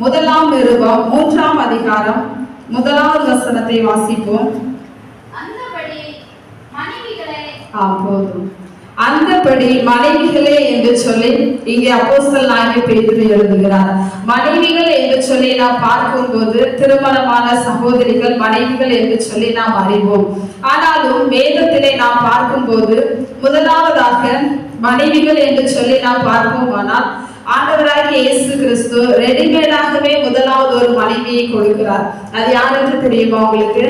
முதலாம் நிருபம் 3ஆம் அதிகாரம் 1வது வசனத்தை வாசிப்போம். அந்தபடி மனைவிகளே என்று சொல்லி இங்கே அப்போஸ்தலனாகிய பேதுரு எழுதுகிறார். மனைவிகள் என்று சொல்லி நாம் பார்க்கும்போது திருமணமான சகோதரிகள் மனைவிகள் என்று சொல்லி நாம் அறிவோம். ஆனாலும் வேதத்திலே நாம் பார்க்கும்போது முதலாவதாக மனைவிகள் என்று சொல்லி நாம் பார்ப்போமானால் ஆண்டவராகிய இயேசு கிறிஸ்து ரெடிமேடாகவே முதலாவது ஒரு மனைவியை கொடுக்கிறார். அது யாருக்கு தெரியுமா உங்களுக்கு?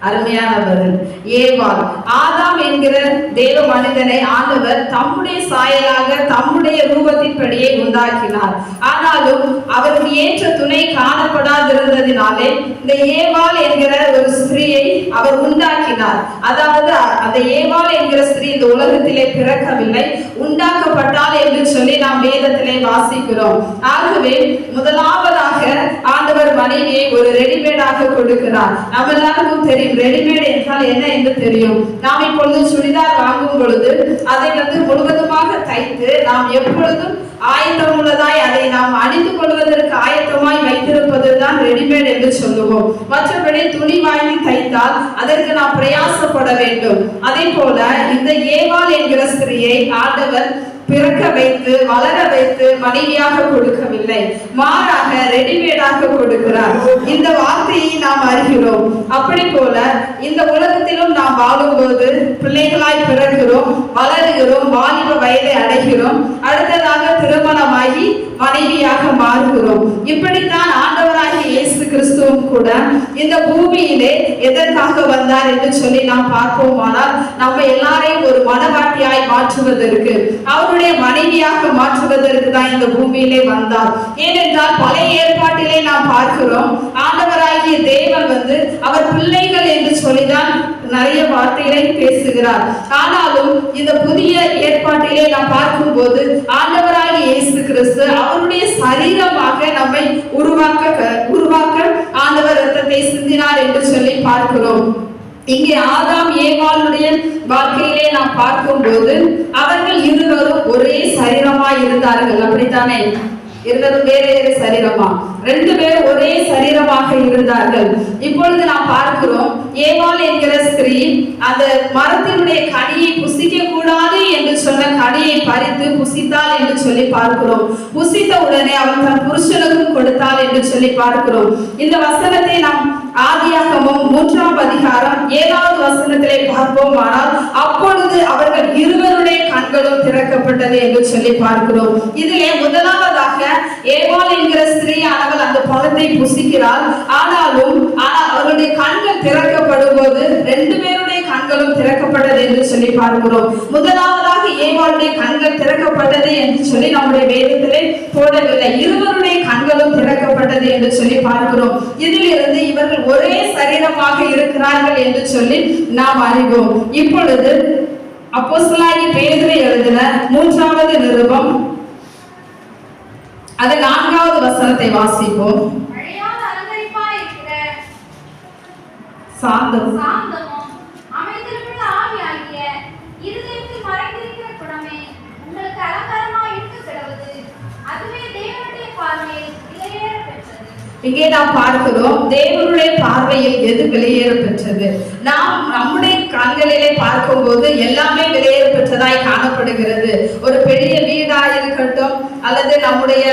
அருமையான பதில், ஏவாள். ஆதாம் என்கிற தேவ மனிதனை ஆண்டவர் தம்முடைய சாயலாக தம்முடைய ரூபத்தின்படியே உண்டாக்கினார். ஆனாலும் அவருக்கு ஏற்ற துணை காணப்படாதிருந்ததினாலே இந்த ஏவாள் என்கிற ஒரு ஸ்திரீயை அவர் உண்டாக்கினார். அதாவது அந்த ஏவாள் என்கிற ஸ்திரீ இந்த உலகத்திலே பிறக்கவில்லை, உண்டாக்கப்பட்டால் என்று சொல்லி நாம் வேதத்திலே வாசிக்கிறோம். ஆகவே முதலாவதாக ஆண்டவர் மனைவியை ஒரு ரெடிமேடாக கொடுக்கிறார். நம்ம எல்லாருக்கும் தெரியும் ரெடிமேட் என்றால் என்ன என்று தெரியும். நாம் இப்பொழுது சுடிதார் வாங்கும் பொழுது அதை முழுவதுமாக தைத்து நாம் எப்பொழுதும் ஆயத்தம் உள்ளதாய் அதை நாம் அணிந்து கொள்வதற்கு ஆயத்தமாய் வைத்திருப்பதுதான் ரெடிமேட் என்று சொல்லுவோம். மற்றபடி துணி வாங்கி தைத்தால் அதற்கு நாம் பிரயாசப்பட வேண்டும். அதே போல இந்த ஏவாள் என்கிற ஸ்திரியை ஆண்டவர் பிறக்க வைத்து வளர வைத்து மனைவியாக கொடுக்கவில்லை, மாறாக ரெடிமேடாக கொடுக்கிறார். இந்த வார்த்தையை நாம் அறிகிறோம். அப்படி போல இந்த உலகத்திலும் நாம் வாழும்போது பிள்ளைகளாய் பிறக்கிறோம், வளருகிறோம், வாலிப வயதை அடைகிறோம், அடுத்ததாக திருமணமாகி மனைவியாக மாறுகிறோம். இப்படித்தான் ஆண்டவராகிய இயேசு கிறிஸ்துவும் கூட இந்த பூமியிலே எதற்காக வந்தார் என்று சொல்லி நாம் பார்ப்போமானால் நம்ம எல்லாரையும் ஒரு மனவாட்டியாய் மாற்றுவதற்கு, அவருடைய மனைவியாக மாற்றுவதற்கு தான் இந்த பூமியிலே வந்தார். ஏனென்றால் பழைய ஏற்பாட்டிலே நாம் பார்க்கிறோம் ஆண்டவராகிய தேவன் அவர் பிள்ளைகள் என்று சொல்லிதான் நிறைய வார்த்தைகளை பேசுகிறார். ஆனாலும் இந்த புதிய ஏற்பாட்டிலே நாம் பார்க்கும்போது ஆண்டவராகிய இயேசு கிறிஸ்து அவருடைய சரீரமாக நம்மை உருவாக்க ஆண்டவர் இரத்தத்தை சிந்தினார் என்று சொல்லி பார்க்கிறோம். இங்கே ஆதாம் ஏவாளுடைய வாழ்க்கையிலே நாம் பார்க்கும்போது அவர்கள் இருவரும் ஒரே சரீரமாய் இருந்தார்கள். அப்படித்தானே? இருவரும் வேறு வேறு சரீரமா? 2 பேரும் ஒரே சரீரமாக இருந்தார்கள். இப்பொழுது நாம் பார்க்கிறோம் ஏவாள் என்கிற ஸ்திரீ அந்த மரத்தினுடைய கனியை புசிக்க கூடாது என்று சொன்ன கனியை பறித்து புசித்தாள் என்று சொல்லி பார்க்கிறோம். புசித்த உடனே அவள் தன் புருஷனுக்கும் கொடுத்தாள் என்று சொல்லி பார்க்கிறோம். இந்த வசனத்தை நாம் ஆதியாகமம் 3ஆம் அதிகாரம் 7வது வசனத்திலே பார்ப்போம். ஆனால் அப்பொழுது அவர்கள் இருவருடைய கண்களும் திறக்கப்பட்டது என்று சொல்லி பார்க்கிறோம். இதிலே முதலாவதாக ஏவாள் என்கிற ஸ்திரீ அவள் அந்த பழத்தை புசிக்கிறாள். ஆனாலும் அவருடைய கண்கள் திறக்கப்படும் போது 2 பேருடைய கண்களும் திறக்கப்பட்டது என்று சொல்லி பார்க்கிறோம். முதலாவதாக ஏவாளுடைய கண்கள் திறக்கப்பட்டது என்று சொல்லி நம்முடைய வேதத்திலே போடவில்லை, இருவருடைய கண்களும் திறக்கப்பட்டது என்று சொல்லி பார்க்கிறோம். இதிலிருந்து இவர்கள் ஒரே சரீரமாக இருக்கிறார்கள் என்று சொல்லி நாம் அறிவோம். இப்பொழுது அப்போஸ்தலனாகிய பேதுரு எழுதின 3வது நிருபம் அது 4வது வசனத்தை வாசிப்போம். சாந்தமும் அமைதியுள்ள ஆவியாகிய இருதயத்தில் மறைந்திருக்கிற குணமே உங்களுக்கு அலங்காரமாய் இருக்க கடவுது. அதுவே தேவனுடைய பார்வையில் விலையேற பெற்றது. இங்கே நாம் பார்க்கிறோம் தேவனுடைய பார்வையில் எது விலையேற பெற்றது. நாம் நம்முடைய கண்களிலே பார்க்கும்போது எல்லாமே விலையேற பெற்றதாய் காணப்படுகிறது. ஒரு பெரிய வீடாய் இருக்கட்டும் அல்லது நம்முடைய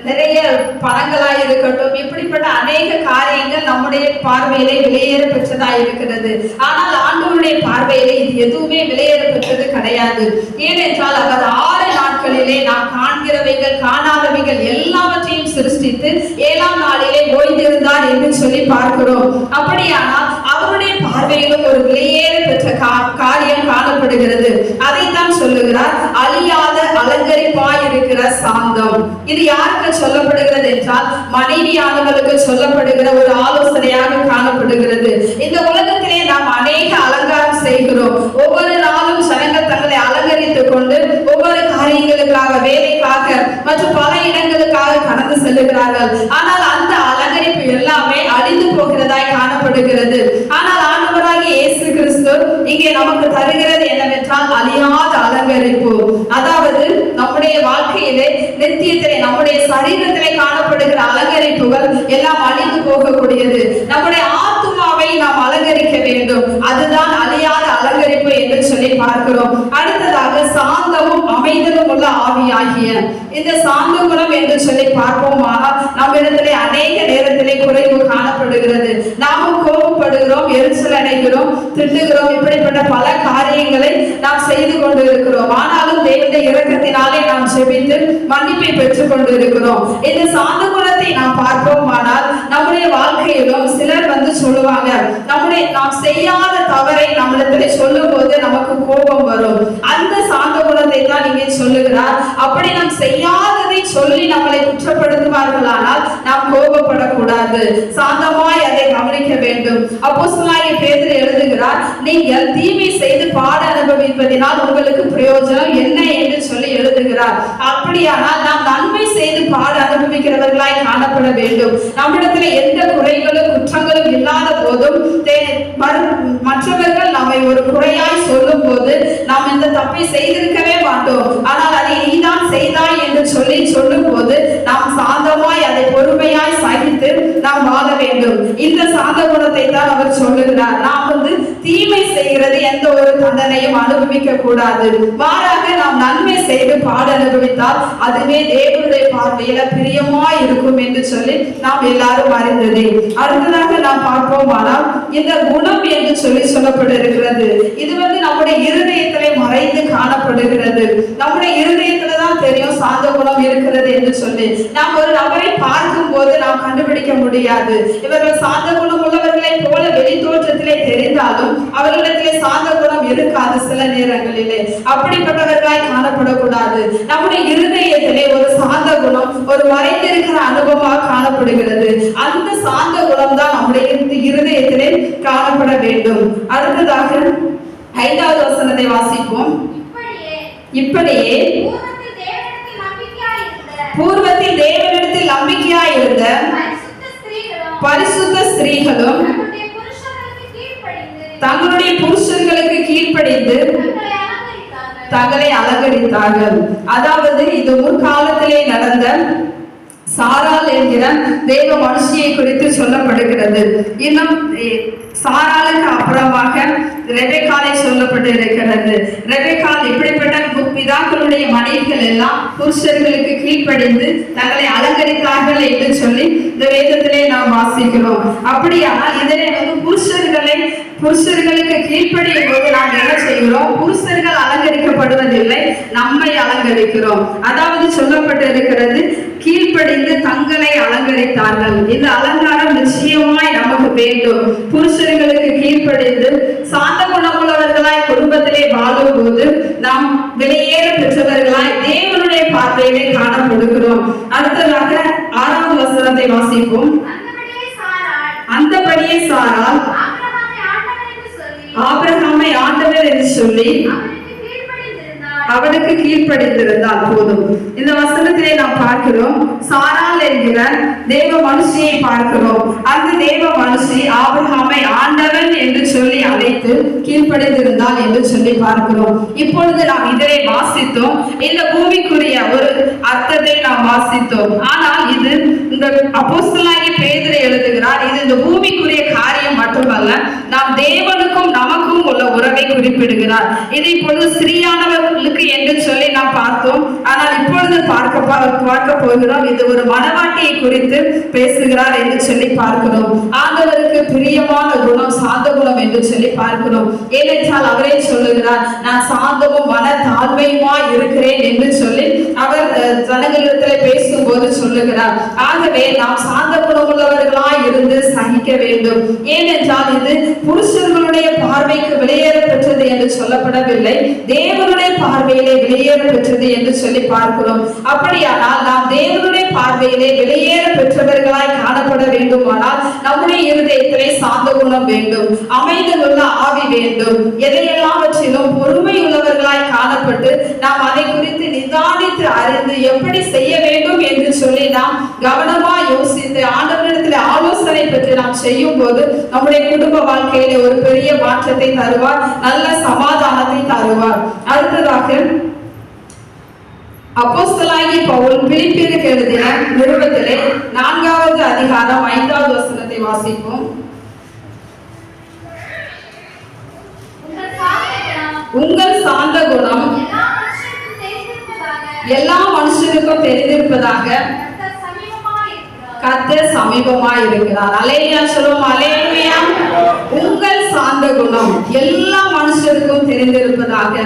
நிறைய பணங்களாய் இருக்கட்டும், இப்படிப்பட்ட அநேக காரியங்கள் நம்முடைய பார்வையிலே விலையேற பெற்றதாய் இருக்கிறது. ஆனால் ஆண்டவருடைய பார்வையிலே இது எதுவுமே விலையேற பெற்றது கிடையாது. ஏனென்றால் அவர் 6 நாட்களிலே நாம் காண்கிறவைகள் காணாதவைகள் எல்லாவற்றையும் சிருஷ்டித்து 7ஆம் நாளிலே ஓய்ந்திருந்தார் என்று சொல்லி பார்க்கிறோம். அப்படியானால் அவருடைய பார்வையிலும் ஒரு விலையேற பெற்ற காரியம் காணப்படுகிறது. அதைத்தான் சொல்லுகிறார், அழியாத அலங்கரிப்பாய் இருக்கிற சாந்தம். இது யாருக்கு சொல்லப்படுகிறது என்றால் மனைவியானவர்களுக்கு சொல்லப்படுகிற ஒரு ஆலோசனையாக காணப்படுகிறது. இந்த உலகத்திலே நாம் அநேக அலங்காரம் செய்கிறோம். ஒவ்வொரு நாளும் ஜனங்கள் தங்களை அலங்கரித்துக் கொண்டு ஒவ்வொரு காரியங்களுக்காக, வேலைக்காக மற்றும் பல இடங்களுக்காக கடந்து செல்லுகிறார்கள். ஆனால் அந்த அலங்கரிப்பு எல்லாமே அழிந்து போகிறதாய் காணப்படுகிறது. ஆனால் ஆண்டவராகிய இயேசு கிறிஸ்து இங்கே நமக்கு தருகிறது என்னவென்றால் அழியாத அலங்கரிப்பு. அதாவது நம்முடைய வாழ்க்கையிலே நித்தியத்திலே நம்முடைய சரீரத்திலே காணப்படுகிற அலங்கரிப்புகள் எல்லாம் அழிந்து போகக்கூடியது. நம்முடைய ஆத்துமாவை நாம் அலங்கரிக்க வேண்டும். அதுதான் அழியாத அலங்கரிப்பு என்று சொல்லி பார்க்கிறோம். அடுத்ததாக சாந்தமும் அமைதலும் உள்ள ஆவியாகிய இந்த சாந்த குணம் என்று சொல்லி பார்ப்போமானால் நம்மிடத்திலே அநேக நேரத்திலே குறைவு காணப்படுகிறது. நாமும் கோபப்படுகிறோம், எரிச்சல் அடைகிறோம், திட்டுகிறோம், இப்படிப்பட்ட பல காரியங்களை நாம் செய்து கொண்டு இருக்கிறோம். ஆனாலும் தேவனுடைய இரக்கத்தினாலே நாம் செபித்து மன்னிப்பை பெற்றுக் கொண்டு இருக்கிறோம். இந்த சாந்த குணத்தை நாம் பார்ப்போமானால் நம்முடைய வாழ்க்கையிலும் சிலர் சொல்லுவாங்க, நாம் செய்யாத தவறை நம்மிடத்திலே சொல்லும் போது நமக்கு கோபம் வரும். அந்த சாந்த குணத்தை தான் இங்கே சொல்லுகிறார். அப்படி நாம் செய்யாததை சொல்லி நம்மளை குற்றப்படுத்துவார்களானால் நாம் கோபப்படக்கூடாது, சாந்தமாய் அதை கவனிக்க வேண்டும். அப்போஸ்தலனாகிய பேதுரு எழுதுகிறார், நீங்கள் தீமை செய்து பாட அனுபவிப்பதினால் உங்களுக்கு பிரயோஜனம் என்ன என்று சொல்லி எழுதுகிறார். அப்படியானால் நாம் நன்மை செய்து பாட அனுபவிக்கிறவர்களாய் காணப்பட வேண்டும். நம்மிடத்தில் எந்த குறைகளும் குற்றங்களும் இல்லாத போதும் மற்றவர்கள் நம்மை ஒரு குறையாய் சொல்லும் போது நாம் இந்த தப்பை செய்திருக்கவே மாட்டோம். ஆனால் அதை நீதான் செய்தாய் என்று சொல்லி சொல்லும் போது நாம் சாந்தமாய் அதை பொறுமையாய் சகித்து நாம் வாழ வேண்டும். இந்த சாந்த குணத்தை தான் அவர் சொல்லுகிறார். நாம் தீமை செய்கிறது எந்த ஒரு தண்டனையும் அனுபவிக்க கூடாது. மாறாக நாம் நன்மை செய்து பாட அனுபவித்தால் அதுவே தேவனுடைய பார்வையில பிரியமாய் இருக்கும் என்று சொல்லி நாம் எல்லாரும் அறிந்ததே. அடுத்ததாக நாம் பார்ப்போமானால் இந்த குணம் என்று சொல்லி சொல்லப்பட்டிருக்கிறது. இது நம்முடைய இருதயத்திலே மறைந்து காணப்படுகிறது. நம்முடைய இருதயத்துல தான் தெரியும் சாந்த குணம் இருக்கிறது என்று சொல்லி. நாம் ஒரு நபரை பார்க்கும் போது நாம் கண்டுபிடிக்க முடியாது. இவர்கள் சாந்த குணம் உள்ளவர்களை போல வெளி தோற்றத்திலே தெரிந்தாலும் அவர்களிடத்திலே சாந்த குணம் இருக்காது. சில நேரங்களிலே அப்படிப்பட்டவர்களாய் காணப்படக்கூடாது. நம்முடைய இருதயத்திலே ஒரு சாந்த குணம், ஒரு மறைந்திருக்கிற அனுபவமாக காணப்படுகிறது. அந்த சாந்த குணம் தான் நம்முடைய இருதயத்திலே காணப்பட வேண்டும். அடுத்ததாக 5வது வசனத்தை வாசிப்போம். இப்படியே பூர்வத்தில் தேவனிடத்தில் நம்பிக்கையாய் இருந்த பரிசுத்த ஸ்திரீகளும் தங்களுடைய புருஷர்களுக்கு கீழ்ப்படிந்து தங்களை அலங்கரித்தார்கள். அதாவது இது முற்காலத்திலே நடந்த சாராள் என்கிற தேவ மனுஷியை குறித்து சொல்லப்படுகிறது. இன்னும் சாராளுக்கு அப்புறமாக ரெபெக்காலை சொல்லப்பட்டு இருக்கிறது. ரெபெக்கால் இப்படிப்பட்ட பிதாக்களுடைய மனைவிகள் எல்லாம் புருஷர்களுக்கு கீழ்ப்படிந்து தங்களை அலங்கரித்தார்கள் என்று சொல்லி இந்த வேதத்திலே நாம் வாசிக்கிறோம். அப்படியானால் இதனை புருஷர்களுக்கு கீழ்ப்படியும் போது நாம் என்ன செய்கிறோம்? புருஷர்கள் அலங்கரிக்கப்படுவதில்லை, நம்மை அலங்கரிக்கிறோம். அதாவது சொல்லப்பட்டு இருக்கிறது, கீழ்ப்படிந்து தங்களை அலங்கரித்தார்கள். இந்த அலங்காரம் நிச்சயமாய் நமக்கு வேண்டும். புருஷர்களுக்கு கீழ்ப்படிந்து சாந்த குணமுள்ளவர்களாய் குடும்பத்திலே வாழும் போது நாம் விலையேற பெற்றவர்களாய் தேவனுடைய பார்வையிலே காணப்படுகிறோம். அடுத்ததாக 6வது வசனத்தை வாசிப்போம். அந்தபடியே சாராள் ஆபிரகாமை ஆண்டவர் என்று சொல்லி அவனுக்கு கீழ்ப்படிந்திருந்தால் போதும். இந்த வசனத்திலே நாம் பார்க்கிறோம், சாராள் என்கிற தேவ மனுஷியை பார்க்கிறோம். அந்த தேவ மனுஷி ஆபிரகாமை ஆண்டவன் என்று சொல்லி அழைத்து கீழ்ப்படிந்திருந்தால் என்று சொல்லி பார்க்கிறோம். இப்பொழுது நாம் இதனை வாசித்தோம். இந்த பூமிக்குரிய ஒரு அர்த்தத்தை நாம் வாசித்தோம். ஆனால் இது இந்த அப்போஸ்தலனாகிய பேதுரு எழுதுகிறார், இது இந்த பூமிக்குரிய காரியம் மட்டுமல்ல, நாம் தேவனுக்கும் நமக்கும் உள்ள உறவை குறிப்பிடுகிறார். இது இப்பொழுது ஸ்திரீயானவர்களுக்கு என்று சொல்லி நாம் பார்த்தோம். ஆனால் இப்பொழுது பார்க்க போகிறோம், இது ஒரு மனவாட்டியை குறித்து பேசுகிறார் என்று சொல்லி பார்க்கிறோம். ஆண்டவருக்கு பிரியமான குணம் சாந்த குணம் என்று சொல்லி பார்க்கிறோம். ஏனென்றால் அவரே சொல்லுகிறார், நான் சாந்தமும் மன தாழ்மையுமா இருக்கிறேன் என்று சொல்லி அவர் ஜனங்களிடத்தில் பேசும்போது சொல்லுகிறார். ஆகவே நாம் சாந்த குணம் உள்ளவர்களாய் இருந்து சகிக்க வேண்டும். ஏனென்றால் இது புருஷர்களுடைய பார்வைக்கு வெளியேற பெற்றது என்று சொல்லப்படவில்லை, தேவனுடைய பார்வையிலே வெளியேற பெற்றது என்று சொல்லி பார்க்கிறோம். அப்படியானால் நாம் தேவனுடைய பார்வையிலே வெளியேற பெற்றவர்களாய் காணப்பட வேண்டுமானால் நம்முடைய இருதயத்திலே சாந்த குணம் வேண்டும், அமைதல் உள்ள ஆவி வேண்டும். எதையெல்லாவற்றிலும் பொறுமை உள்ளவர்களாய் காணப்பட்டு நாம் அதை குறித்து நிதானித்து அறிந்து எப்படி செய்ய வேண்டும் என்று சொல்லி நாம் கவனமா யோசித்து ஆண்டவரிடத்தில் ஆலோசனை பெற்று நாம் செய்யும் போது நம்முடைய குடும்ப வாழ்க்கையிலே ஒரு பெரிய மாற்றத்தை தருவார், நல்ல சமாதானத்தை தருவார். அடுத்ததாக அப்போஸ்தலனாகிய பவுல் பிலிப்பியருக்கு எழுதின நிருபத்திலே 4வது அதிகாரம் 5வது வசனத்தை வாசிப்போம். உங்கள் சாந்த குணம் எல்லா மனுஷருக்கும் தெரிந்திருப்பதாக கர்த்தர் சமீபமாய் இருக்கிறார். அல்லேலூயா சொல்லுவோம். அல்லேலூயா. உங்கள் சாந்த குணம் எல்லா மனுஷருக்கும் தெரிந்திருப்பதாக.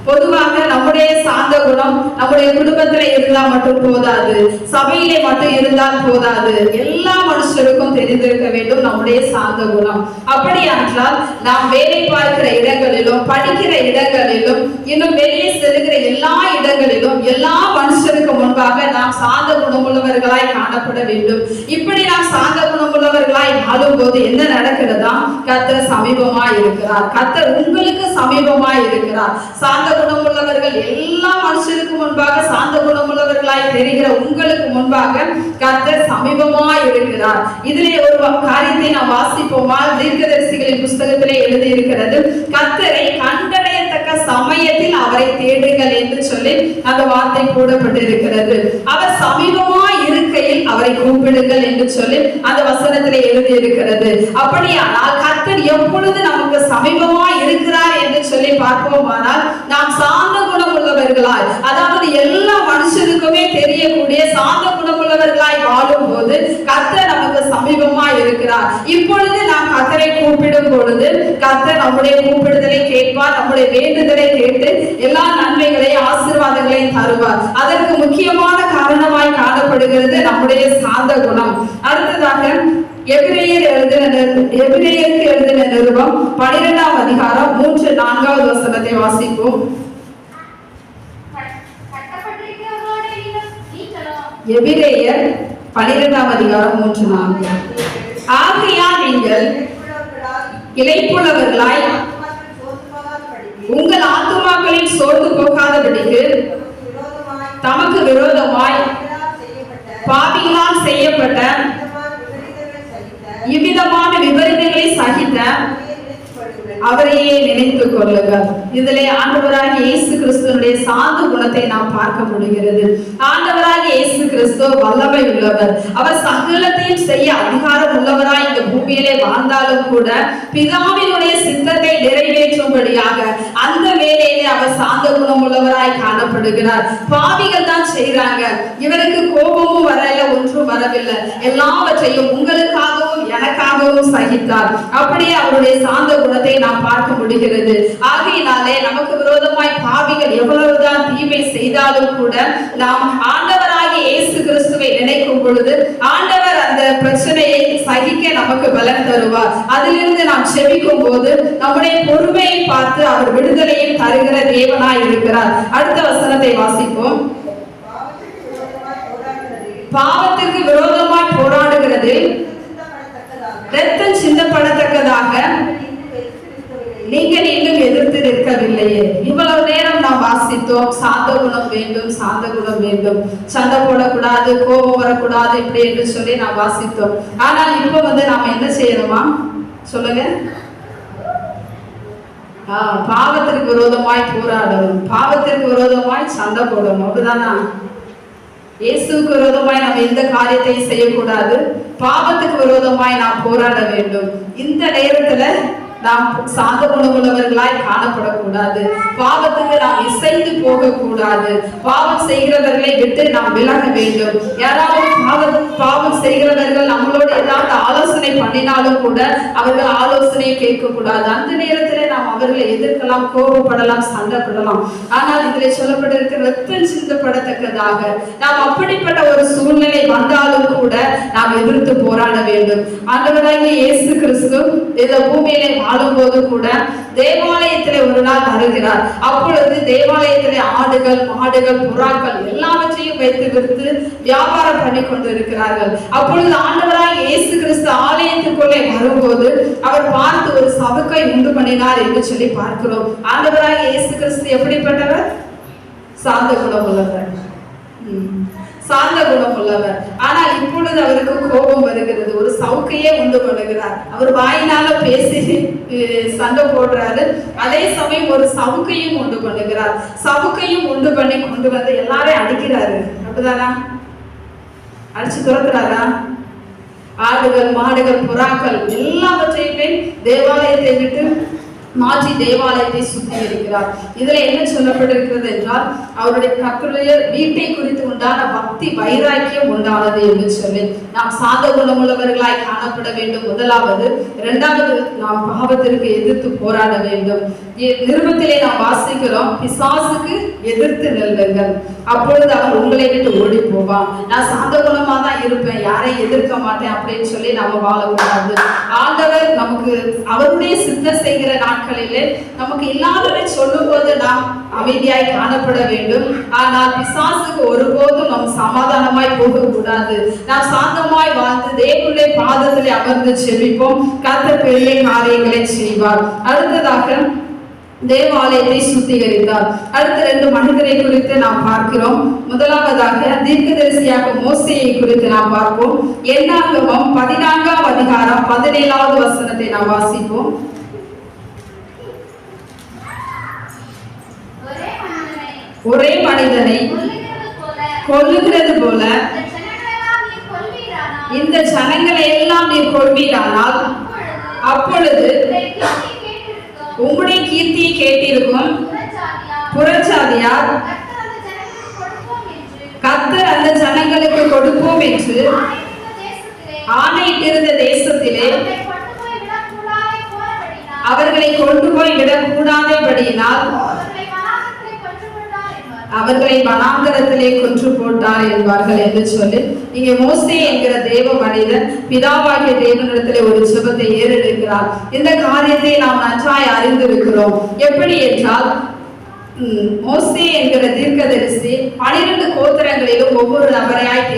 பொதுவாக நம்முடைய சாந்த குணம் நம்முடைய குடும்பத்துல இருந்தா மட்டும் போதாது, சபையிலே மட்டும் இருந்தால் போதாது, எல்லா மனுஷருக்கும் தெரிந்திருக்க வேண்டும் நம்முடைய சாந்த குணம். அப்படியானால் நாம் வேலை பார்க்கிற இடங்களிலும், படிக்கிற இடங்களிலும், இன்னும் வெளியே செல்கிற எல்லா இடங்களிலும் எல்லா மனுஷருக்கு முன்பாக நாம் சாந்த குணமுள்ளவர்களாய் காணப்பட வேண்டும். இப்படி நாம் சாந்த குணமுள்ளவர்களாய் வாழும் போது என்ன நடக்கிறதா? கர்த்தர் சமீபமாய் இருக்கிறார். கர்த்தர் உங்களுக்கு சமீபமாய் இருக்கிறார். சாந்த குணமுள்ளவர்கள் எல்லா மனுஷருக்கு முன்பாக சாந்த குணமுள்ளவர்களாய் தெரிகிற உங்களுக்கு முன்பாக கர்த்தர் சமீபமாய் இருக்கிறார். இதிலே ஒரு காரியத்தை நாம் வாசிப்போமா? தீர்க்கதரிசிகளின் புஸ்தகத்திலே எழுதி இருக்கிறது, கர்த்தரை கண்டடையத்தக்க சமயத்தில் அவரை தேடுங்கள் என்று சொல்லி அந்த வார்த்தை போடப்பட்டிருக்கிறது. அவர் சமீபமாய் இருக்கையில் அவரை கூப்பிடுங்கள் என்று சொல்லி அந்த வசனத்திலே எழுதி இருக்கிறது. அப்படியானால் கர்த்தர் எப்பொழுது நமக்கு சமீபமாய் இருக்கிறார் என்று சொல்லி பார்ப்போமானால், நாம் சாந்த குணம் உள்ளவர்களாய், அதாவது எல்லா மனுஷருக்குமே தெரியக்கூடிய சாந்த குணம் உள்ளவர்களாய் வாழும் போது கர்த்தர் நமக்கு சமீபமாய் இருக்கிறார். இப்பொழுது நாம் கர்த்தரை கூப்பிடும் பொழுது கர்த்தர் நம்முடைய கூப்பிடுதலை கேட்பார், நம்முடைய வேண்டுதலை கேட்டு எல்லா நன்மைகளையும் ஆசீர்வாதங்களையும் தருவார். அதற்கு முக்கியமான காரணமாய் காணப்படுகிறது நம்முடைய சாந்த குணம். அடுத்ததாக எபிரேயருக்கு எழுதின நிருபம் 12வது அதிகாரம் 3-4வது வசனத்தை வாசிப்போம். எபிரேயர் 12வது அதிகாரம் 3-4. ஆகையால் நீங்கள் இளைப்புள்ளவர்களாய் உங்கள் ஆத்துமாக்களில் சோர்ந்து போகாதபடிக்கு தமக்கு விரோதமாய் பாவிகளால் செய்யப்பட்ட இவ்விதமான விபரீதங்களை சகித்த அவரையே நினைத்துக் கொள்ளுங்கள். இதிலே ஆண்டவராகிய இயேசு கிறிஸ்துவினுடைய சாந்த குணத்தை நாம் பார்க்க முடிகிறது. ஆண்டவராகிய இயேசு கிறிஸ்து வல்லமை உள்ளவர். அவர் சகலத்தையும் செய்ய அதிகாரம் உள்ளவராய் இந்த பூமியிலே வாழ்ந்தாலும் கூட பிதாவினுடைய சித்தத்தை நிறைவேற்றும்படியாக அந்த வேலையிலே அவர் சாந்த குணம் உள்ளவராய் காணப்படுகிறார். பாவிகள் தான் செய்றாங்க, இவருக்கு கோபமும் வரல, ஒன்றும் வரவில்லை, எல்லாவற்றையும் உங்களுக்காகவும் எனக்காகவும் சகித்தார். அப்படியே அவருடைய சாந்த குணத்தை நாம் பார்க்க முடிகிறது. ஆகையினாலே நமக்கு விரோதமாய் பாவிகள் எவ்வளவுதான் தீமை செய்தாலும் கூட நாம் ஆண்டவராகிய இயேசு கிறிஸ்துவை நினைக்கும் பொழுது ஆண்டவர் அந்த பிரச்சனையை சகிக்க நமக்கு பலன் தருவார். அதிலிருந்து நாம் செபிக்கும் போது நம்முடைய பொறுமையை பார்த்து அவர் விடுதலையை தருகிற தேவனாய் இருக்கிறார். அடுத்த வசனத்தை வாசிப்போம். பாவத்திற்கு விரோதமாய் போராடுகிறது இரத்தம் சிந்தப்படத்தக்கதாக நீங்கள் இன்னும் எதிர்த்து நிற்கவில்லையே. இவ்வளவு நேரம் நாம் வாசித்தோம், சாந்த குணம் வேண்டும், சாந்த குணம் வேண்டும், சண்டை போடக்கூடாது, கோபம் வரக்கூடாது, இப்படி என்று சொல்லி நாம் வாசித்தோம். ஆனால் இப்ப நாம என்ன செய்யணுமா சொல்லுங்க? பாவத்திற்கு விரோதமாய் போராடணும், பாவத்திற்கு விரோதமாய் சண்டை போடணும். அப்படிதானா? இயேசுக்கு விரோதமாய் நாம் எந்த காரியத்தையும் செய்யக்கூடாது, பாவத்துக்கு விரோதமாய் நாம் போராட வேண்டும். இந்த நேரத்துல நாம் சாந்த குணமுள்ளவர்களாய் காணப்படக்கூடாது, பாவத்துக்கு நாம் இசைந்து போகக்கூடாது, பாவம் செய்கிறவர்களை விட்டு நாம் விலக வேண்டும். யாராவது பாவம் செய்கிறவர்கள் நம்மளோட ஏதாவது ஆலோசனை பண்ணினாலும் கூட அவர்கள் ஆலோசனையை கேட்கக்கூடாது. அந்த நேரத்துல நாம் அவர்களை எதிர்க்கலாம், கோபப்படலாம், சண்டைப்படலாம். ஆனால் இதில் சொல்லப்பட்டிருக்கிற ரத்தம் சிந்தப்படத்தக்கதாக நாம் அப்படிப்பட்ட ஒரு சூழ்நிலை வந்தாலும் கூட நாம் எதிர்த்து போராட வேண்டும். ஆண்டவராகிய இயேசு கிறிஸ்து இந்த பூமியிலே வாழும்போது கூட தேவாலயத்திலே ஒரு நாள் வருகிறார். அப்பொழுது தேவாலயத்திலே ஆடுகள், மாடுகள், புறாக்கள் எல்லாவற்றையும் வைத்து விற்று வியாபாரம் பண்ணி கொண்டிருக்கிறார்கள். அப்பொழுது ஆண்டவராகிய இயேசு கிறிஸ்து ஆலயத்துக்குள்ளே வரும்போது அவர் பார்த்து ஒரு சவுக்கை உண்டு பண்ணினார் என்று சொல்லி பார்க்கிறோம். ஆண்டவராகிய இயேசு கிறிஸ்து எப்படிப்பட்டவர்? சாந்த குணம் உள்ளவர். சாந்த குணம் உள்ளவர். ஆனால் இப்பொழுது அவருக்கு கோபம் வருகிறது, ஒரு சவுக்கையே உண்டு பண்ணுகிறார். அவர் வாயினால பேசி சண்டை போடுறாரு, அதே சமயம் ஒரு சவுக்கையும் உண்டு பண்ணுகிறார். சவுக்கையும் உண்டு பண்ணி கொண்டு வந்து எல்லாரையும் அடிக்கிறாரு. அப்படிதானா? அடிச்சு துரத்துறாரா? ஆடுகள், மாடுகள், புறாக்கள் எல்லாவற்றையுமே தேவாலயத்தை விட்டு மாற்றி தேவாலயத்தை சுத்திகரிக்கிறார். இதுல என்ன சொல்லப்பட்டிருக்கிறது என்றால், அவருடைய கர்த்தருடைய வீட்டை குறித்து உண்டான பக்தி வைராக்கியம் உண்டானது என்று சொல்லி நாம் சாந்த குணமுள்ளவர்களாய் காணப்பட வேண்டும். முதலாவது. இரண்டாவது, நாம் பாவத்திற்கு எதிர்த்து போராட வேண்டும். நிருபத்திலே நாம் வாசிக்கிறோம், பிசாசுக்கு எதிர்த்து நில்லுங்கள், அப்பொழுது அவன் உங்களை விட்டு ஓடி போவான். நான் சாந்த குணமா தான் இருப்பேன், யாரையும் எதிர்க்க மாட்டேன் அப்படின்னு சொல்லி நம்ம வாழக்கூடாது. ஆண்டவர் நமக்கு அவருடைய சித்தம் செய்கிற நாட்களிலே நமக்கு இல்லாததை சொல்லும் போது நாம் அமைதியாய் காணப்பட வேண்டும். ஆனால் பிசாசுக்கு ஒருபோதும் நாம் சமாதானமாய் போகக்கூடாது. நாம் சாந்தமாய் வாழ்ந்து தேவனுடைய பாதத்திலே அமர்ந்து செபிப்போம். கர்த்தர் பெரிய காரியங்களை செய்வார். அடுத்ததாக தேவாலயத்தை சுத்திகரித்தார். அடுத்த 2 மனிதரை குறித்து நாம் பார்க்கிறோம். முதலாவதாக தீர்க்கதரிசியாக மோசேயை குறித்து நாம் பார்ப்போம். என்னாகமம் 14ஆம் அதிகாரம் 17வது வசனத்தை நாம் வாசிப்போம். ஒரே மனிதனை கொல்லுகிறது போல இந்த ஜனங்களை எல்லாம் நீர் கொள்வீரானால் அப்பொழுது உம்முடைய கீர்த்தியை கேட்டிருக்கும் புறச்சாதியார் கர்த்தர் அந்த ஜனங்களுக்கு கொடுப்போம் என்று ஆணையிட்டிருந்த தேசத்திலே அவர்களை கொண்டு போய் விடக்கூடாதபடியினால் அவர்களை வனாந்தரத்திலே கொன்று போட்டார் என்பார்கள் என்று சொல்லி இங்கே மோசே என்கிற தேவ மனிதன் பிதாவாகிய தேவனிடத்திலே ஒரு ஜெபத்தை ஏறெடுக்கிறார். இந்த காரியத்தை நாம் நன்றாய் அறிந்திருக்கிறோம். எப்படி என்றால், மோசே என்கிற தீர்க்கதரிசி 12 கோத்திரங்களிலும் ஒவ்வொரு நபரையாய்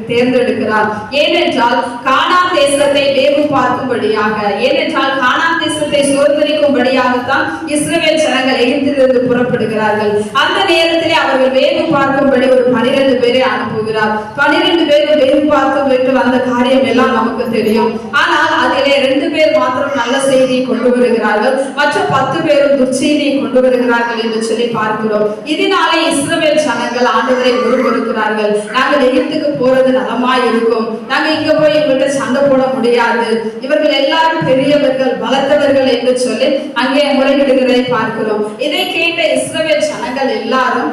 தேர்ந்தெடுக்கிறார். ஏனென்றால் கானான் தேசத்தை வேவு பார்க்கும்படியாக, ஏனென்றால் கானான் தேசத்தை சுதந்திரிக்கும்படியாகத்தான் இஸ்ரவேல் ஜனங்கள் எகிப்திலிருந்து புறப்படுகிறார்கள். அந்த நேரத்திலே அவர்கள் வேவு பார்க்கும்படி ஒரு 12 பேரை அனுப்புகிறார். 12 பேரும் வேவு பார்க்க வேண்டும், அந்த காரியம் எல்லாம் நமக்கு தெரியும். ஆனால் அதிலே 2 பேர் மாத்திரம் நல்ல செய்தியை கொண்டு வருகிறார்கள், மற்ற 10 பேரும் துர்ச்செய்தியை கொண்டு வருகிறார்கள் என்று சொல்லி பார்க்கிறோம். இதனாலே இஸ்ரவேல் ஜனங்கள் ஆண்டவரை முறுமுறுக்கிறார்கள். நாங்கள் எகிப்துக்கு போறது நலமாய் இருக்கும், நாங்க இங்க போய் இவர்கிட்ட சண்டை போட முடியாது, இவர்கள் எல்லாரும் பெரியவர்கள் பலத்தவர்கள் என்று சொல்லி அங்கே முறையிடுகிறதை பார்க்கிறோம். இதை கேட்ட இஸ்ரவேல் ஜனங்கள் எல்லாரும்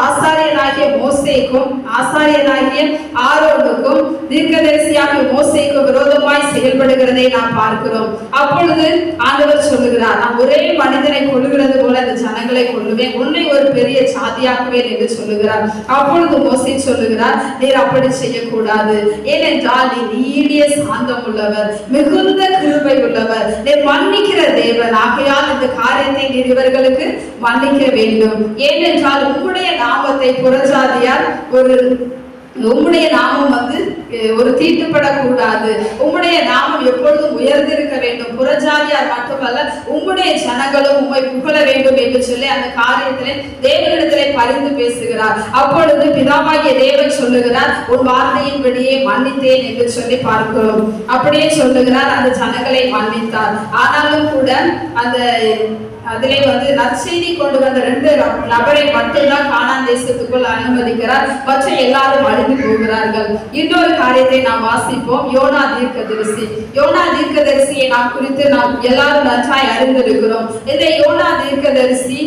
ஆசாரியனாகிய மோசேக்கும் ஆசாரியனாகிய ஆரோனுக்கும் தீர்க்கதரிசியாகிய மோசேக்கும் விரோதமாய் செயல்படுகிறதை நாம் பார்க்கிறோம். அப்பொழுது ஆண்டவர் சொல்லுகிறார், நான் ஒரே மனிதனை கொள்ளுகிறது போல இந்த ஜனங்களை கொள்ளுவேன், உன்னை ஒரு பெரிய சாதியாக்குவேன் என்று சொல்லுகிறார். அப்பொழுது மோசே சொல்லுகிறார், நீர் அப்படி செய்யக்கூடாது, ஏனென்றால் நீ நீடிய சாந்தம் உள்ளவர், மிகுந்த கிருபை உள்ளவர், நீர் மன்னிக்கிற தேவன், ஆகையால் இந்த காரியத்தை நீர் இவர்களுக்கு மன்னிக்க வேண்டும். ஏனென்றால் உம்முடைய நாமத்தை புறஜாதியார் உம்முடைய நாமம் ஒரு தீட்டுப்படக்கூடாது, உம்முடைய நாமம் எப்பொழுதும் உயர்ந்திருக்க வேண்டும், புறஜாதியார் மட்டுமல்ல உம்முடைய ஜனங்களும் உம்மை புகழ வேண்டும் என்று சொல்லி அந்த காரியத்திலே தேவனிடத்திலே பரிந்து பேசுகிறார். அப்பொழுது பிதாவாகிய தேவன் சொல்லுகிறார், உன் வார்த்தையின்படியே மன்னித்தேன் என்று சொல்லி பார்க்கிறோம். அப்படியே சொல்லுகிறார், அந்த ஜனங்களை மன்னித்தார். ஆனாலும் கூட அதிலே நற்செய்தி கொண்டு வந்த 2 நபரை மட்டும்தான் கானான் தேசத்துக்குள் அனுமதிக்கிறார், மற்ற எல்லாரும் அழிந்து போகிறார்கள். இன்னொரு காரியத்தை நாம் வாசிப்போம். யோனா தீர்க்கதரிசி. யோனா தீர்க்கதரிசியை நாம் குறித்து நாம் எல்லாரும் நன்றாய் அறிந்திருக்கிறோம். இந்த யோனா தீர்க்கதரிசி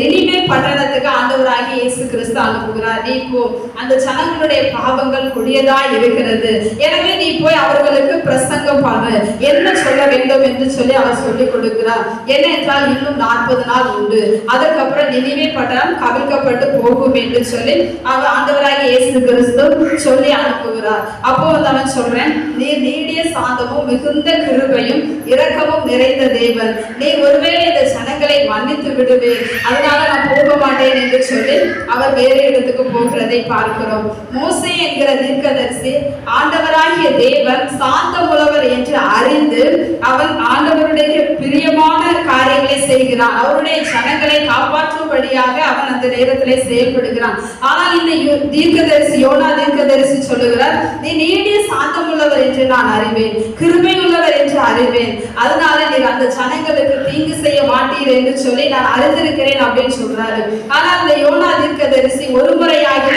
நினிவே பட்டணத்துக்கு ஆண்டவராகிய இயேசு கிறிஸ்து அனுப்புகிறார். நீ போ, அந்த ஜனங்களுடைய பாவங்கள் கொடியதாய் இருக்கிறது, எனவே நீ போய் அவர்களுக்கு பிரசங்கம் பண்ணு, என்ன சொல்ல வேண்டும் என்று சொல்லி அவர் சொல்லிக் கொடுக்கிறார். என்னென்றால் இன்னும் 40 நாள் உண்டு, அதற்கப்புறம் நினிவே பட்டணம் கவிழ்க்கப்பட்டு போகும் என்று சொல்லி அவர் ஆண்டவராகிய இயேசு கிறிஸ்து சொல்லி அனுப்புகிறார். அப்போ அவன் சொல்றேன், நீ நீடிய சாந்தமும் மிகுந்த கிருபையும் இரக்கமும் நிறைந்த தேவன், நீ ஒருவேளை இந்த ஜனங்களை மன்னித்து விடுவேன், அதனால நான் போக மாட்டேன் என்று சொல்லி அவர் வேறு இடத்துக்கு போகிறதை பார்க்கிறோம். மோசே என்கிற தீர்க்கதரிசி ஆண்டவராகிய தேவன் சாந்தமுள்ளவர் என்று அறிந்து அவன் ஆண்டவருடைய பிரியமான காரியங்களை செய்கிறார். செய்கிறான். அவருடைய ஜனங்களை காப்பாற்றும்படியாக அவன் அந்த நேரத்திலே செயல்படுகிறான். ஆனால் இந்த தீர்க்கதரிசி யோனா தீர்க்கதரிசி சொல்லுகிறார், நீ நீடிய சாந்தம் உள்ளவர் என்று நான் அறிவேன், கிருபை உள்ளவர் என்று அறிவேன், அதனால நீர் அந்த ஜனங்களுக்கு தீங்கு செய்ய மாட்டீர் என்று சொல்லி நான் அறிந்திருக்கிறேன் அப்படின்னு சொல்றாரு. ஆனால் இந்த யோனா தீர்க்கதரிசி ஒரு முறையாக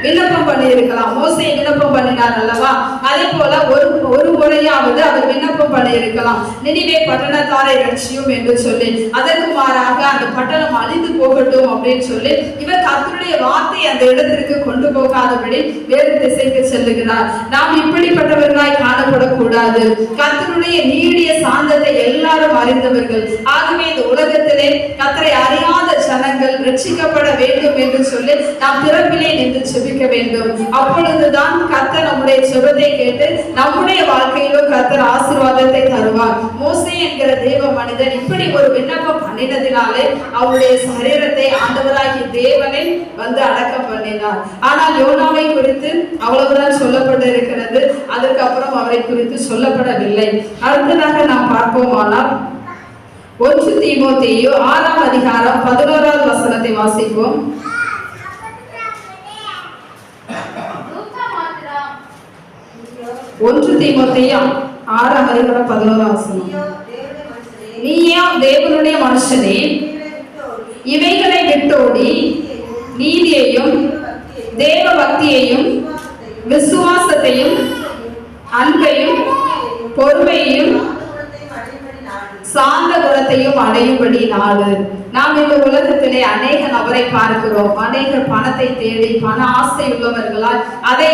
விண்ணப்பம் பண்ணி இருக்கலாம். மோசே விண்ணப்பம் பண்ணினார் அல்லவா, அதே போல ஒரு முறையாவது அவர் விண்ணப்பம் பண்ணி இருக்கலாம், நினிவே பட்டணத்தாரை ரட்சியும் என்று சொல்லி. அதற்கு மாறாக அந்த பட்டணம் அழிந்து போகட்டும் அப்படின்னு சொல்லி இவர் கர்த்தருடைய வார்த்தை அந்த இடத்திற்கு கொண்டு போகாதபடி வேறு திசைக்கு செல்லுகிறார். நாம் இப்படிப்பட்டவர்களாய் காணப்படக்கூடாது. கர்த்தருடைய நீடிய சாந்தத்தை எல்லாரும் அறிந்தவர்கள். ஆகவே இந்த உலகத்திலே கர்த்தரை அறியாத ஜனங்கள் ரட்சிக்கப்பட வேண்டும் என்று சொல்லி நாம் பிறப்பிலே நின்று செபிக்க வேண்டும். அப்பொழுதுதான் கர்த்தர் நம்முடைய செபத்தை கேட்டு நம்முடைய வாழ்க்கையிலும் கர்த்தர் ஆசீர்வாதத்தை தருவார். மோசே என்கிற தேவ மனிதன் இப்படி ஒரு விண்ணப்பம் பண்ணினதினாலே அவருடைய சரீரத்தை ஆண்டவராகிய தேவனை வந்து அடக்கம் பண்ணினார். ஆனால் யோனாவை குறித்து அவ்வளவுதான் சொல்லப்பட்டு இருக்கிறது. அதற்கப்புறம் அவரை குறித்து சொல்லப்படவில்லை. அடுத்ததாக நாம் பார்ப்போமானால் 1 தீமோத்தேயு 6ஆம் அதிகாரம் 11வது வசனத்தை வாசிப்போம். 1 தீமோத்தேயு 6ஆம் அதிகாரம் 11வது வசனம். நீயோ தேவனுடைய மனுஷனே, இவைகளை விட்டோடி நீதியையும் தேவ பக்தியையும் விசுவாசத்தையும் அன்பையும் பொறுமையையும் சாந்த குணத்தையும் அடையும்படி நாடு. நாம் இந்த உலகத்திலே அநேக நபரை பார்க்கிறோம். அநேக பணத்தை தேடி பண ஆசை உள்ளவர்களால் அதை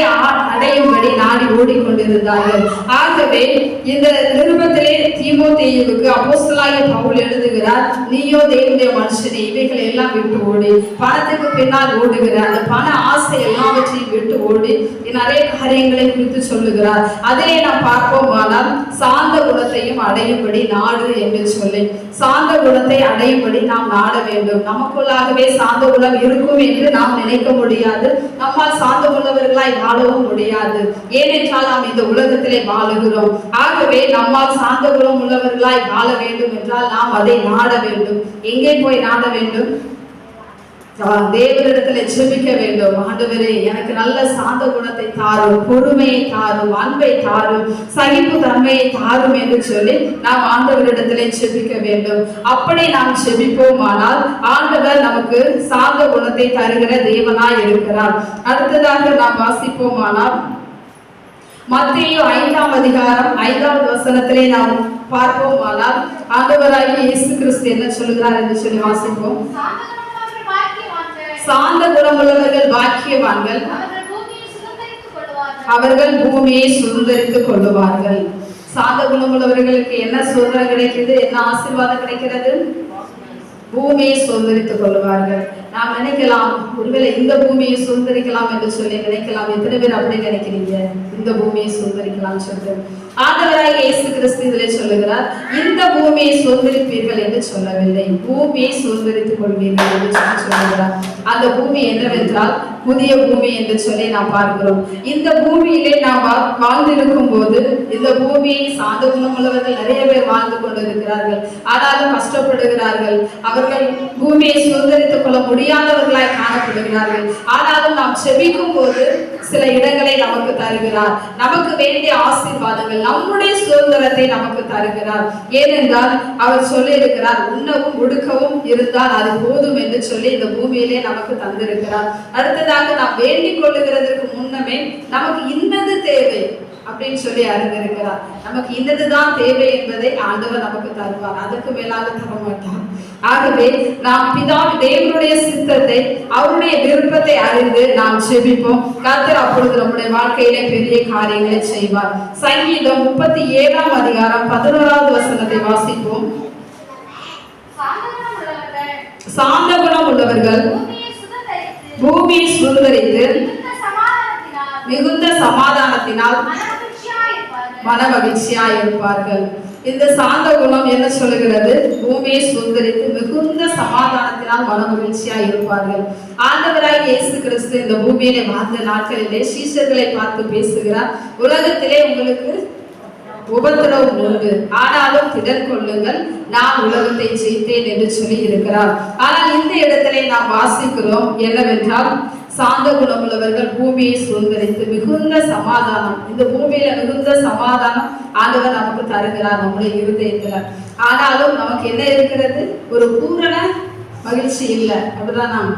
அடையும்படி நாடி ஓடிக்கொண்டிருந்தார்கள். ஆகவே இந்த நிருபத்திலே தீமோத்தேயுவுக்கு அப்போஸ்தலனாகிய பவுல் எழுதுகிறார், நீயோ தேவனுடைய மனுஷனே, இவைகளை எல்லாம் விட்டு ஓடி, பணத்துக்கு பின்னால் ஓடுகிற அந்த பண ஆசை எல்லாவற்றையும் விட்டு ஓடி நிறைய காரியங்களை குறித்து சொல்லுகிறார். அதிலே நாம் பார்ப்போமானால் சாந்த குணத்தையும் அடையும்படி நாடு என்று சொல்லி, சாந்த குணத்தை அடையும்படி நாம் நாட வேண்டும். நமக்குள்ளாகவே சாந்த குணம் இருக்கும் என்று நாம் நினைக்க முடியாது. நம்மால் சாந்த உள்ளவர்களாய் வாழவும் முடியாது. ஏனென்றால் நாம் இந்த உலகத்திலே வாழுகிறோம். ஆகவே நம்மால் சாந்த குணம் உள்ளவர்களாய் வாழ வேண்டும் என்றால் நாம் அதை நாட வேண்டும். எங்கே போய் நாட வேண்டும்? தேவனிடத்துல ஜெபிக்க வேண்டும். ஆண்டவரே, எனக்கு நல்ல சாந்த குணத்தை தாரும், பொறுமையை தாரும், அன்பை தாரும், சகிப்பு தன்மையை தாரும் என்று சொல்லி நாம் ஆண்டவரிடத்திலே ஜெபிக்க வேண்டும். அப்படி நாம் ஜெபிப்போமானால் ஆண்டவர் நமக்கு சாந்த குணத்தை தருகிற தேவனாய் இருக்கிறார். அடுத்ததாக நாம் வாசிப்போமானால் மத்தேயு 5ஆம் அதிகாரம் 5வது வசனத்திலே நாம் பார்ப்போமானால் ஆண்டவராகிய இயேசு கிறிஸ்து என்ன சொல்கிறார் என்று சொல்லி வாசிப்போம். சாந்த குணமுள்ளவர்கள் பாக்கியவான்கள், அவர்கள் பூமியை சுதந்தரித்துக் கொள்ளுவார்கள். சாந்த குணமுள்ளவர்களுக்கு என்ன சுதந்திரம் கிடைக்கிறது? என்ன ஆசீர்வாதம் கிடைக்கிறது? பூமியை சுதந்திரித்துக் கொள்வார்கள். நாம் நினைக்கலாம், ஒருவேளை இந்த பூமியை சுதந்திரிக்கலாம் என்று சொல்லி நினைக்கலாம். எத்தனை பேர் அப்படி நினைக்கிறீங்க? இந்த பூமியை சுதந்திரிக்கலாம் சொல்லிட்டு ஆண்டவராகிய இயேசு கிறிஸ்து இதிலே சொல்லுகிறார், இந்த பூமியை சுதந்திரிப்பீர்கள் என்று சொல்லவில்லை, பூமியை சுதந்திரித்துக் கொள்வீர்கள் என்று சொல்லுகிறார். அந்த பூமி என்னவென்றால் புதிய பூமி என்று சொல்லி நாம் பார்க்கிறோம். இந்த பூமியிலே நாம் வாழ்ந்திருக்கும் போது இந்த பூமியை சாந்த குணமுள்ளவர்கள் நிறைய பேர் வாழ்ந்து கொண்டிருக்கிறார்கள். ஆனாலும் கஷ்டப்படுகிறார்கள். அவர்கள் பூமியை சுதந்திரித்துக் கொள்ள முடியாதவர்களாய் காணப்படுகிறார்கள். ஆனாலும் நாம் செபிக்கும் போது சில இடங்களை நமக்கு தருகிறார். நமக்கு வேண்டிய ஆசீர்வாதங்கள், நம்முடைய சுதந்திரத்தை நமக்கு தருகிறார். ஏனென்றால் அவர் சொல்லி இருக்கிறார், உண்ணவும் உடுக்கவும் இருந்தால் அது போதும் என்று சொல்லி இந்த பூமியிலே நமக்கு தந்திருக்கிறார். அடுத்ததாக நாம் வேண்டிக் கொள்ளுகிறதற்கு முன்னமே நமக்கு இன்னது தேவை அப்படின்னு சொல்லி அறிந்திருக்கிறார். நமக்கு இன்னதுதான் தேவை என்பதை ஆண்டவர் நமக்கு தருவார். அதற்கு மேலாக தர மாட்டார். ஆகவே நாம் பிதா தேவனுடைய சித்தத்தை, அவருடைய விருப்பத்தை அறிந்து நாம் ஜெபிப்போம். கர்த்தர் அப்பொழுது நம்முடைய வாழ்க்கையிலே பெரிய காரியங்களை செய்வார். சங்கீதம் 37ஆம் அதிகாரம் 11வது வசனத்தை வாசிப்போம். சாந்த குணம் உள்ளவர்கள் பூமியை சுதந்தரித்து மிகுந்த சமாதானத்தினால் மன மகிழ்ச்சியா இருப்பார்கள். இந்த சாந்த குணம் என்ன சொல்லுகிறது? பூமியை சுதந்தரித்து மிகுந்த சமாதானத்தினால் மன மகிழ்ச்சியா இருப்பார்கள். ஆண்டவராகிய இயேசு கிறிஸ்து இந்த பூமியிலே வாழ்ந்த நாட்களிலே சீஷர்களை பார்த்து பேசுகிறார், உலகத்திலே உங்களுக்கு உபத்திரவம் உண்டு, ஆனாலும் திடன் கொள்ளுங்கள், நான் உலகத்தை ஜெயித்தேன் என்று சொல்லி இருக்கிறார். ஆனால் இந்த இடத்திலே நாம் வாசிக்கிறோம் என்னவென்றால், சாந்த குணமுள்ளவர்கள் பூமியை சுதந்திரித்து மிகுந்த சமாதானம், இந்த பூமியில மிகுந்த சமாதானம் ஆண்டவர் நமக்கு தருகிறார் நம்முடைய இருதயத்துல. ஆனாலும் நமக்கு என்ன இருக்கிறது? ஒரு பூரண மகிழ்ச்சி இல்லை. அப்படிதான் நாம்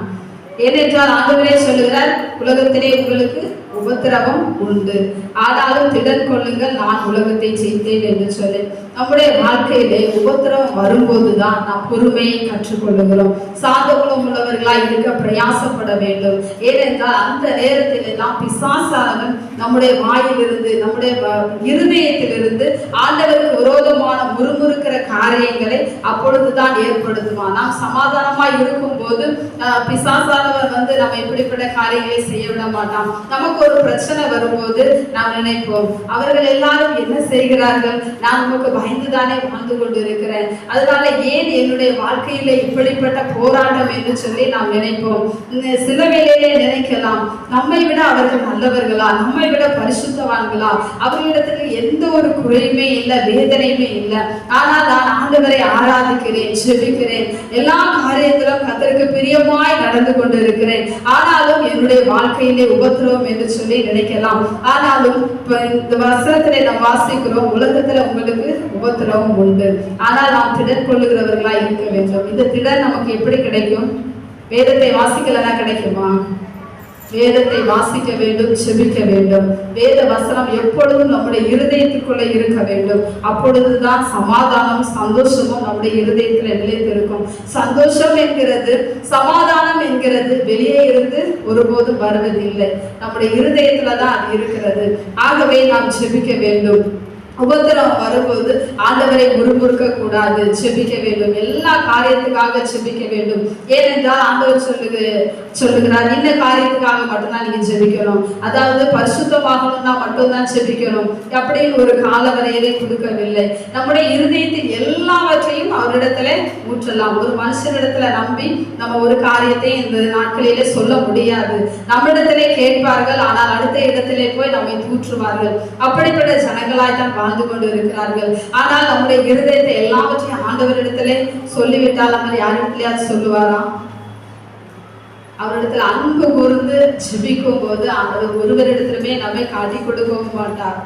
ஏனென்றால் ஆண்டவரே சொல்லுகிறார், உலகத்திலே உங்களுக்கு உபத்திரவம் உண்டு, ஆனாலும் திடன் கொள்ளுங்கள், நான் உலகத்தை ஜெயித்தேன் என்று சொல்லி. நம்முடைய வாழ்க்கையிலே உபத்திரவம் வரும்போதுதான் நாம் பொறுமையை கற்றுக்கொள்ளுகிறோம். சாந்த குணம் உள்ளவர்களாய் இருக்க பிரயாசப்பட வேண்டும். ஏனென்றால் அந்த நேரத்திலே நாம் பிசாசானவன் நம்முடைய வாயிலிருந்து, நம்முடைய இருதயத்திலிருந்து ஆண்டவருக்கு விரோதமான முறுமுறுக்கிற காரியங்களை அப்பொழுதுதான் ஏற்படுத்துவான். நாம் சமாதானமாய் இருக்கும் போது பிசாசானவர் நம்ம இப்படிப்பட்ட காரியங்களை செய்ய விட மாட்டான். நமக்கு ஒரு பிரச்சனை வரும்போது நாம் நினைப்போம், அவர்கள் எல்லாரும் என்ன செய்கிறார்கள், நான் நமக்கு பயந்துதானே வாழ்ந்து கொண்டு இருக்கிறேன், அதனால ஏன் என்னுடைய வாழ்க்கையில இப்படிப்பட்ட போராட்டம் என்று சொல்லி நாம் நினைப்போம். சில வேளையிலே நினைக்கலாம், நம்மை விட அவர்கள் நல்லவர்களா, நம்மை விட பரிசுத்தவான்களா, அவர்களிடத்துல எந்த ஒரு குறையுமே இல்லை, வேதனையுமே இல்லை. ஆனால் நான் ஆண்டவரை ஆராதிக்கிறேன், ஜெபிக்கிறேன், எல்லா காரியத்திலும் கர்த்தருக்கு பிரியமாய் நடந்து கொண்டிருக்கிறேன். ஆனாலும் என்னுடைய வாழ்க்கையிலே உபத்திரவம் என்று சொல்லி நினைக்கலாம். ஆனாலும் இந்த வசனத்திலே நாம் வாசிக்கிறோம், உலகத்துல உங்களுக்கு உபத்திரவம் உண்டு, ஆனால் நாம் திடன் கொள்ளுகிறவர்களா இருக்க வேண்டும். இந்த திடன் நமக்கு எப்படி கிடைக்கும்? வேதத்தை வாசிக்கலன்னா கிடைக்குமா? வேதத்தை வாசிக்க வேண்டும், செபிக்க வேண்டும். வேத வசனம் எப்பொழுதும் நம்முடைய இருதயத்துக்குள்ள இருக்க வேண்டும். அப்பொழுதுதான் சமாதானம் சந்தோஷமும் நம்முடைய இருதயத்துல நிலைத்திருக்கும். சந்தோஷம் என்கிறது, சமாதானம் என்கிறது வெளியே இருந்து ஒருபோதும் வருவதில்லை, நம்முடைய இருதயத்துலதான் அது இருக்கிறது. ஆகவே நாம் செபிக்க வேண்டும். உபத்திரவம் வரும்போது ஆண்டவரை முறுமுறுக்க கூடாது, செபிக்க வேண்டும். எல்லா காரியத்துக்காக செபிக்க வேண்டும். ஏனென்றால் ஆண்டவர் சொல்லுகிறார், இந்த காரியத்துக்காக மட்டும்தான் நீங்க ஜெபிக்கணும், அதாவது பரிசுத்தமாகணும்னா மட்டும்தான் செபிக்கணும் அப்படின்னு ஒரு கால வரையறை கொடுக்கவில்லை. நம்முடைய இருதயத்தின் எல்லாவற்றையும் அவரிடத்துல ஊற்றலாம். ஒரு மனுஷனிடத்துல நம்பி நம்ம ஒரு காரியத்தை இந்த நாட்களிலே சொல்ல முடியாது. நம்மிடத்திலே கேட்பார்கள், ஆனால் அடுத்த இடத்திலே போய் நம்மை தூற்றுவார்கள். அப்படிப்பட்ட ஜனங்களாய் தான் வாழ்ந்து கொண்டு இருக்கிறார்கள். ஆனால் நம்முடைய இருதயத்தை எல்லாவற்றையும் ஆண்டவரிடத்திலே சொல்லிவிட்டால் அவர் யாரிடத்திலேயாவது சொல்லுவாரா? அவரிடத்துல அன்பு கூர்ந்து ஜெபிக்கும் போது ஆண்டவர் ஒருவரிடத்திலுமே நம்மை காட்டி கொடுக்கவும் மாட்டார்.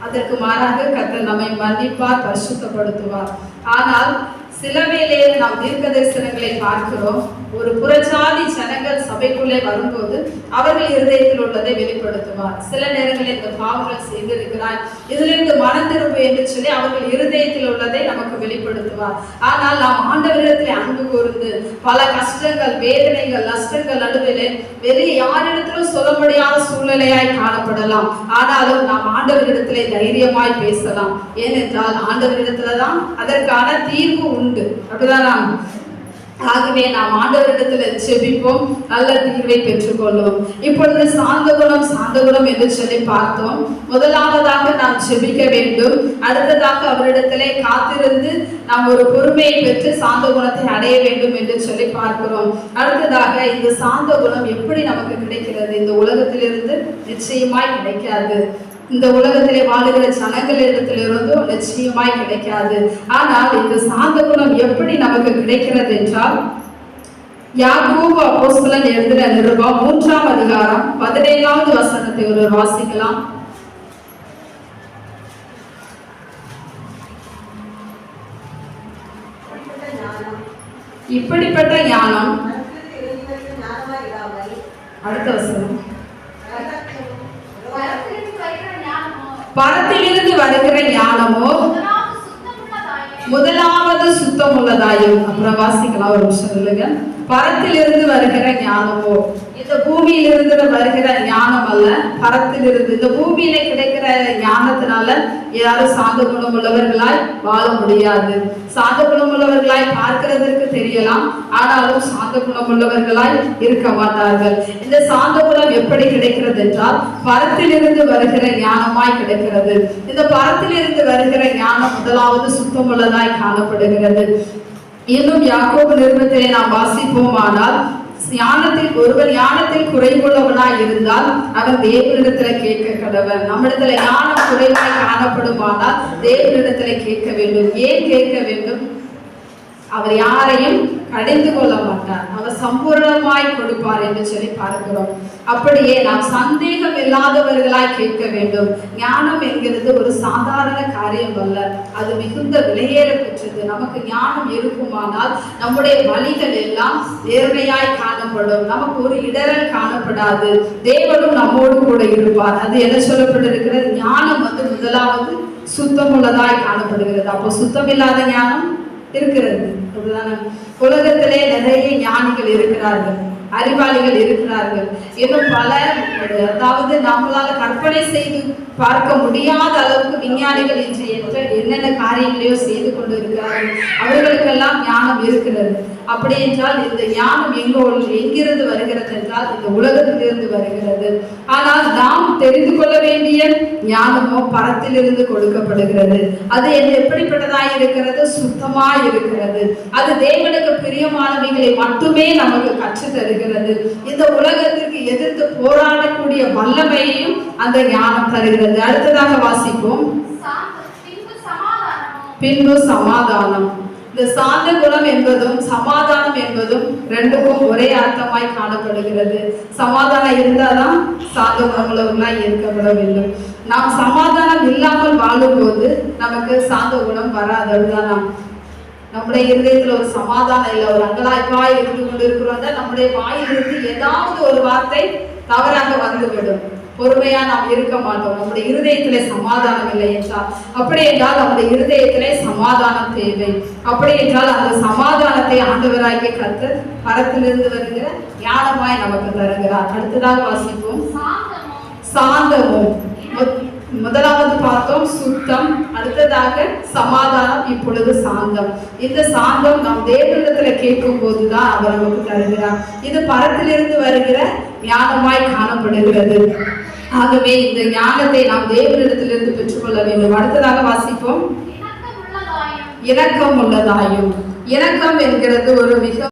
அதற்கு மாறாக கர்த்தர் நம்மை மன்னிப்பார், பரிசுத்தப்படுத்துவார். ஆனால் சில வேளையிலே நாம் தீர்க்க தரிசனங்களை பார்க்கிறோம். ஒரு புறஜாதி ஜனங்கள் சபைக்குள்ளே வரும்போது அவர்கள் இருதயத்தில் உள்ளதை வெளிப்படுத்துவார். சில நேரங்களில் இந்த பாவங்கள் செய்திருக்கிறார், இதிலிருந்து மனம் திரும்பு என்று சொல்லி அவர்கள் இருதயத்தில் உள்ளதை நமக்கு வெளிப்படுத்துவார். ஆனால் நாம் ஆண்டவரிடத்திலே அன்பு கூர்ந்து பல கஷ்டங்கள், வேதனைகள், நஷ்டங்கள் நடுவிலே வெளியே யாரிடத்திலும் சொல்ல முடியாத சூழ்நிலையாய் காணப்படலாம். ஆனாலும் நாம் ஆண்டவரிடத்திலே தைரியமாய் பேசலாம். ஏனென்றால் ஆண்டவரிடத்துலதான் அதற்கான தீர்வு உண்டு. அப்படிதான். ஆகவே நாம் ஆண்டவரிடத்தில் செபிப்போம், நல்ல தீர்வை பெற்றுக்கொள்வோம். இப்பொழுது சாந்த குணம் என்று சொல்லி பார்த்தோம். முதலாவதாக நாம் செபிக்க வேண்டும். அடுத்ததாக அவரிடத்திலே காத்திருந்து நாம் ஒரு பொறுமையை பெற்று சாந்த குணத்தை அடைய வேண்டும் என்று சொல்லி பார்க்கிறோம். அடுத்ததாக இந்த சாந்த குணம் எப்படி நமக்கு கிடைக்கிறது? இந்த உலகத்திலிருந்து நிச்சயமாய் கிடைக்காது. இந்த உலகத்திலே வாழுகிற ஜனங்களிடத்திலிருந்தும் நிச்சயமாய் கிடைக்காது. ஆனால் இந்த சாந்த குணம் எப்படி நமக்கு கிடைக்கிறது என்றால், யாக்கோபு அப்போஸ்தலன் எழுதின நிருபம் 3ஆம் அதிகாரம் 17வது வசனத்தை ஒரு வாசிக்கலாம். இப்படிப்பட்ட ஞானம், அடுத்த வசனம், பரத்திலிருந்து வருகிற ஞானமோ முதலாவது சுத்தம் உள்ளதாயும். அப்புறம் வாசிக்கலாம், ஒரு நிமிஷம் இல்லைங்க. பரத்திலிருந்து வருகிற ஞானமோ, இந்த பூமியிலிருந்து வருகிற ஞானம் அல்ல, பரத்திலிருந்து. இந்த பூமியில கிடைக்கிற ஞானத்தினால யாரும் சாந்த குணம் உள்ளவர்களாய் வாழ முடியாது. சாந்த குணம் உள்ளவர்களாய் பார்க்கிறதற்கு தெரியலாம், ஆனாலும் சாந்த குணம் உள்ளவர்களாய் இருக்க மாட்டார்கள். இந்த சாந்த குணம் எப்படி கிடைக்கிறது என்றால், பரத்திலிருந்து வருகிற ஞானமாய் கிடைக்கிறது. இந்த பரத்திலிருந்து வருகிற ஞானம் முதலாவது சுத்தமுள்ளதாய் காணப்படுகிறது. இன்னும் யாக்கோபு நிருபத்திலே நாம் வாசிப்போமானால், ஒருவன் ஞானத்தில் குறைவுள்ளவனாய் இருந்தால் அவன் தேவனிடத்துல கேட்க கடவன். நம்மிடத்துல ஞானம் குறைவாய் காணப்படுமானால் தேவனிடத்துல கேட்க வேண்டும். ஏன் கேட்க வேண்டும்? அவர் யாரையும் கடிந்து கொள்ள மாட்டார், அவர் சம்பூர்ணமாய் கொடுப்பார் என்று சொல்லி பார்க்கிறோம். அப்படியே நாம் சந்தேகம் இல்லாதவர்களாய் கேட்க வேண்டும். ஞானம் என்கிறது ஒரு சாதாரண காரியம் அல்ல, அது மிகுந்த விலையேற பெற்றது. நமக்கு ஞானம் இருக்குமானால் நம்முடைய வழிகள் எல்லாம் நேர்மையாய் காணப்படும், நமக்கு ஒரு இடரல் காணப்படாது, தேவனும் நம்மோடு கூட இருப்பார். அது என்ன சொல்லப்பட்டிருக்கிறது? ஞானம் முதலாவது சுத்தமுள்ளதாய் காணப்படுகிறது. அப்போ சுத்தமில்லாத ஞானம் இருக்கிறது. உலகத்திலே நிறைய ஞானிகள் இருக்கிறார்கள், அறிவாளிகள் இருக்கிறார்கள், இன்னும் பல, அதாவது நம்மளால கற்பனை செய்து பார்க்க முடியாத அளவுக்கு விஞ்ஞானிகள் இன்று என்னென்ன காரியங்களையோ செய்து கொண்டு இருக்கிறார்கள். அவர்களுக்கெல்லாம் ஞானம் இருக்கிறது. அப்படி என்றால் இந்த ஞானம் எங்கிருந்து வருகிறது என்றால் இந்த உலகத்திலிருந்து வருகிறது. ஆனால் நாம் தெரிந்து கொள்ள வேண்டிய ஞானமோ பரத்திலிருந்து கொடுக்கப்படுகிறது. அது எப்படிப்பட்டதாய் இருக்கிறது? சுத்தமாய் இருக்கிறது. அது தேவனுக்கு பிரியமானவைகளை மட்டுமே நமக்கு கற்று தருகிறது. இந்த உலகத்திற்கு எதிர்த்து போராடக்கூடிய வல்லமையையும் அந்த ஞானம் தருகிறது. அடுத்ததாக வாசிப்போம். பின்பு சமாதானம். இந்த சாந்த குணம் என்பதும் சமாதானம் என்பதும் ரெண்டுக்கும் ஒரே அர்த்தமாய் காணப்படுகிறது. சமாதானம் இருந்தால்தான் சாந்த குணமுள்ளவர்களாய் இருக்கப்பட வேண்டும். நாம் சமாதானம் இல்லாமல் வாழும்போது நமக்கு சாந்த குணம் வராது. அதுதான் நம்முடைய இருதயத்துல ஒரு சமாதானம் இல்லை, ஒரு அங்கலாய்ப்பாய் இருந்து கொண்டு இருக்கிறோம். நம்முடைய வாயிலிருந்து ஏதாவது ஒரு வார்த்தை தவறாக வந்துவிடும். பொறுமையா நாம் இருக்க மாட்டோம். நம்முடைய இருதயத்திலே சமாதானம் இல்லை என்றால், அப்படி என்றால் நம்முடைய இருதயத்திலே சமாதானம் தேவை. அப்படி என்றால் அந்த சமாதானத்தை ஆண்டவராகிய கர்த்தர் பரத்திலிருந்து வருகிற ஞானமாய் நமக்கு தருகிறார். அடுத்ததாக வாசிப்போம். சாந்தமும். முதலாவது பார்த்தோம் சுத்தம், அடுத்ததாக சமாதானம், இப்பொழுது சாந்தம். இந்த சாந்தம் நாம் தேவனிடத்துல கேட்கும் போதுதான் அவர் நமக்கு தருகிறார். இது பரத்திலிருந்து வருகிற ஞானமாய் காணப்படுகிறது. ஆகவே இந்த ஞானத்தை நாம் தேவனிடத்திலிருந்து பெற்றுக்கொள்ள வேண்டும். அடுத்ததாக வாசிப்போம். இரக்கம் உள்ளதாயும். இரக்கம் என்கிறது ஒரு மிக